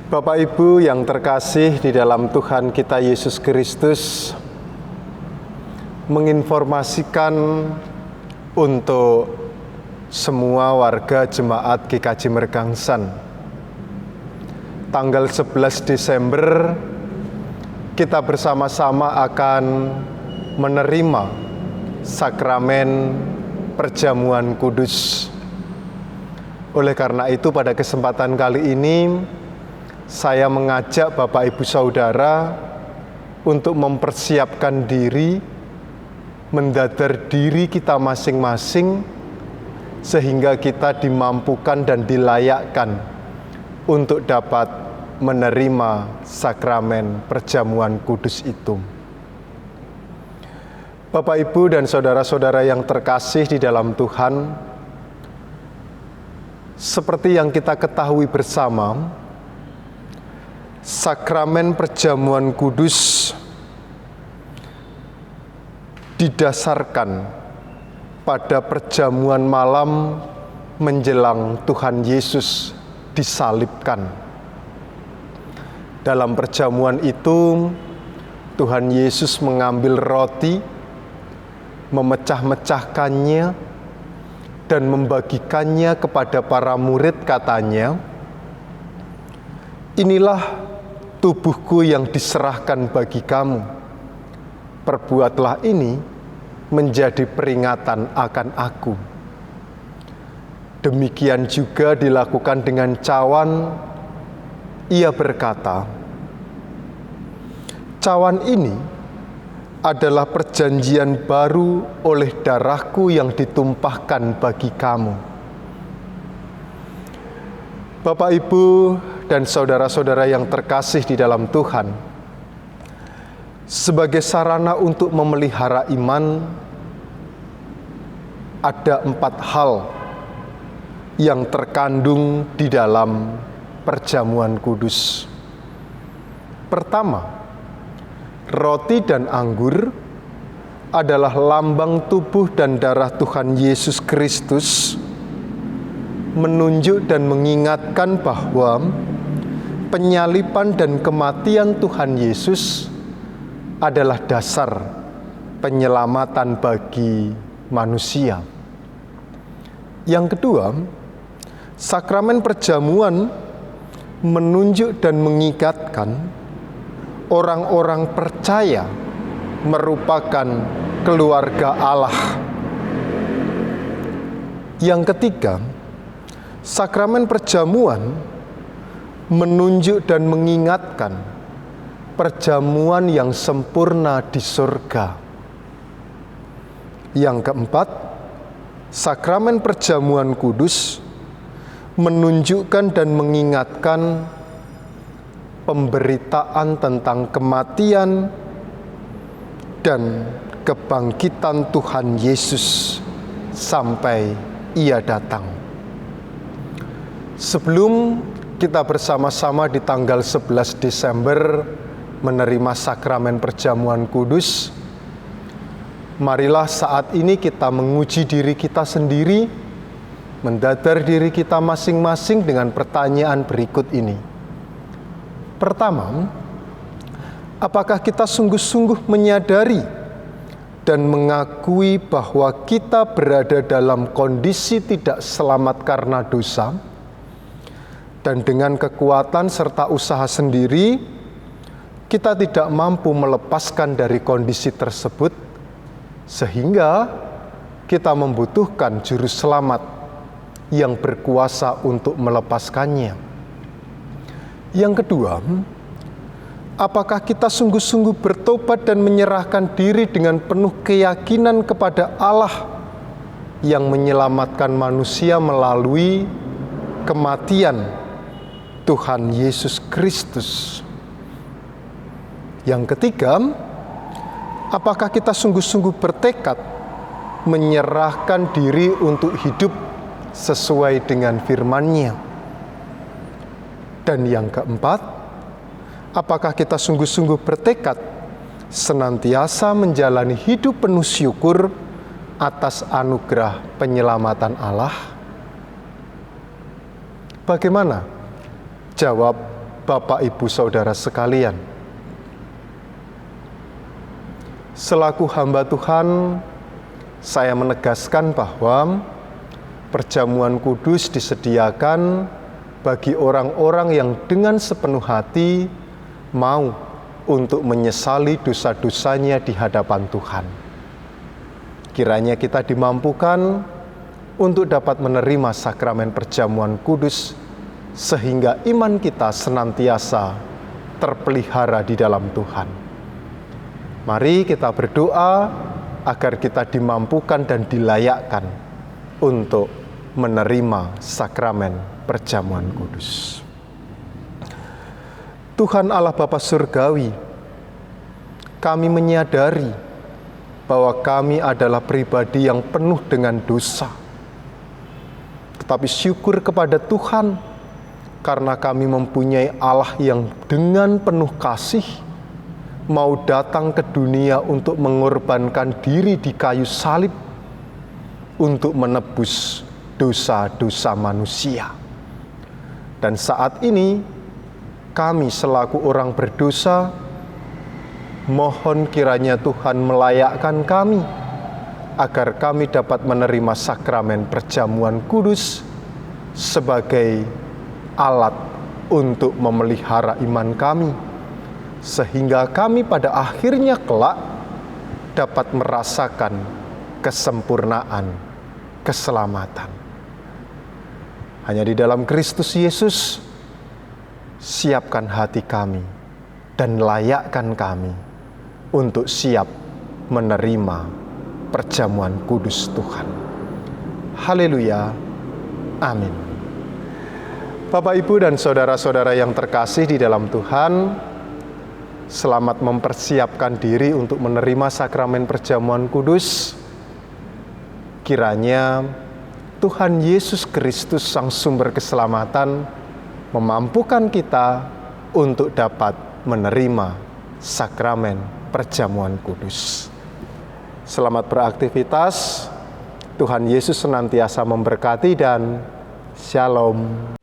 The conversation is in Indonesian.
Bapak Ibu yang terkasih di dalam Tuhan kita Yesus Kristus, menginformasikan untuk semua warga jemaat GKJ Mergangsan. Tanggal 11 Desember kita bersama-sama akan menerima sakramen perjamuan kudus. Oleh karena itu pada kesempatan kali ini saya mengajak Bapak Ibu Saudara untuk mempersiapkan diri, mendadar diri kita masing-masing, sehingga kita dimampukan dan dilayakkan untuk dapat menerima sakramen perjamuan kudus itu. Bapak Ibu dan saudara-saudara yang terkasih di dalam Tuhan, seperti yang kita ketahui bersama, sakramen perjamuan kudus didasarkan pada perjamuan malam menjelang Tuhan Yesus disalibkan. Dalam perjamuan itu, Tuhan Yesus mengambil roti, memecah-mecahkannya, dan membagikannya kepada para murid, katanya, "Inilah tubuhku yang diserahkan bagi kamu. Perbuatlah ini menjadi peringatan akan aku." Demikian juga dilakukan dengan cawan. Ia berkata, "Cawan ini adalah perjanjian baru oleh darahku yang ditumpahkan bagi kamu." Bapak, Ibu, dan saudara-saudara yang terkasih di dalam Tuhan, sebagai sarana untuk memelihara iman, ada 4 hal yang terkandung di dalam perjamuan kudus. Pertama, roti dan anggur adalah lambang tubuh dan darah Tuhan Yesus Kristus, menunjuk dan mengingatkan bahwa penyaliban dan kematian Tuhan Yesus adalah dasar penyelamatan bagi manusia. Yang kedua, sakramen perjamuan menunjuk dan mengingatkan orang-orang percaya merupakan keluarga Allah. Yang ketiga, sakramen perjamuan menunjuk dan mengingatkan perjamuan yang sempurna di surga. Yang keempat, sakramen perjamuan kudus menunjukkan dan mengingatkan pemberitaan tentang kematian dan kebangkitan Tuhan Yesus sampai Ia datang. Sebelum kita bersama-sama di tanggal 11 Desember menerima sakramen perjamuan kudus, marilah saat ini kita menguji diri kita sendiri, mendadar diri kita masing-masing dengan pertanyaan berikut ini. Pertama, apakah kita sungguh-sungguh menyadari dan mengakui bahwa kita berada dalam kondisi tidak selamat karena dosa, dan dengan kekuatan serta usaha sendiri, kita tidak mampu melepaskan dari kondisi tersebut, sehingga kita membutuhkan juru selamat yang berkuasa untuk melepaskannya. Yang kedua, apakah kita sungguh-sungguh bertobat dan menyerahkan diri dengan penuh keyakinan kepada Allah yang menyelamatkan manusia melalui kematian Tuhan Yesus Kristus? Yang ketiga, apakah kita sungguh-sungguh bertekad menyerahkan diri untuk hidup sesuai dengan firman-Nya? Dan yang keempat, apakah kita sungguh-sungguh bertekad senantiasa menjalani hidup penuh syukur atas anugerah penyelamatan Allah? Bagaimana jawab Bapak, Ibu, Saudara sekalian. Selaku hamba Tuhan, saya menegaskan bahwa perjamuan kudus disediakan bagi orang-orang yang dengan sepenuh hati mau untuk menyesali dosa-dosanya di hadapan Tuhan. Kiranya kita dimampukan untuk dapat menerima sakramen perjamuan kudus, sehingga iman kita senantiasa terpelihara di dalam Tuhan. Mari kita berdoa agar kita dimampukan dan dilayakkan untuk menerima sakramen perjamuan kudus. Tuhan Allah Bapa Surgawi, kami menyadari bahwa kami adalah pribadi yang penuh dengan dosa. Tetapi syukur kepada Tuhan, karena kami mempunyai Allah yang dengan penuh kasih mau datang ke dunia untuk mengorbankan diri di kayu salib untuk menebus dosa-dosa manusia. Dan saat ini kami selaku orang berdosa mohon kiranya Tuhan melayakkan kami agar kami dapat menerima sakramen perjamuan kudus sebagai alat untuk memelihara iman kami, sehingga kami pada akhirnya kelak dapat merasakan kesempurnaan, keselamatan. Hanya di dalam Kristus Yesus, siapkan hati kami dan layakkan kami untuk siap menerima perjamuan kudus Tuhan. Haleluya. Amin. Bapak, Ibu, dan saudara-saudara yang terkasih di dalam Tuhan, selamat mempersiapkan diri untuk menerima sakramen perjamuan kudus. Kiranya Tuhan Yesus Kristus, Sang Sumber Keselamatan, memampukan kita untuk dapat menerima sakramen perjamuan kudus. Selamat beraktivitas. Tuhan Yesus senantiasa memberkati dan shalom.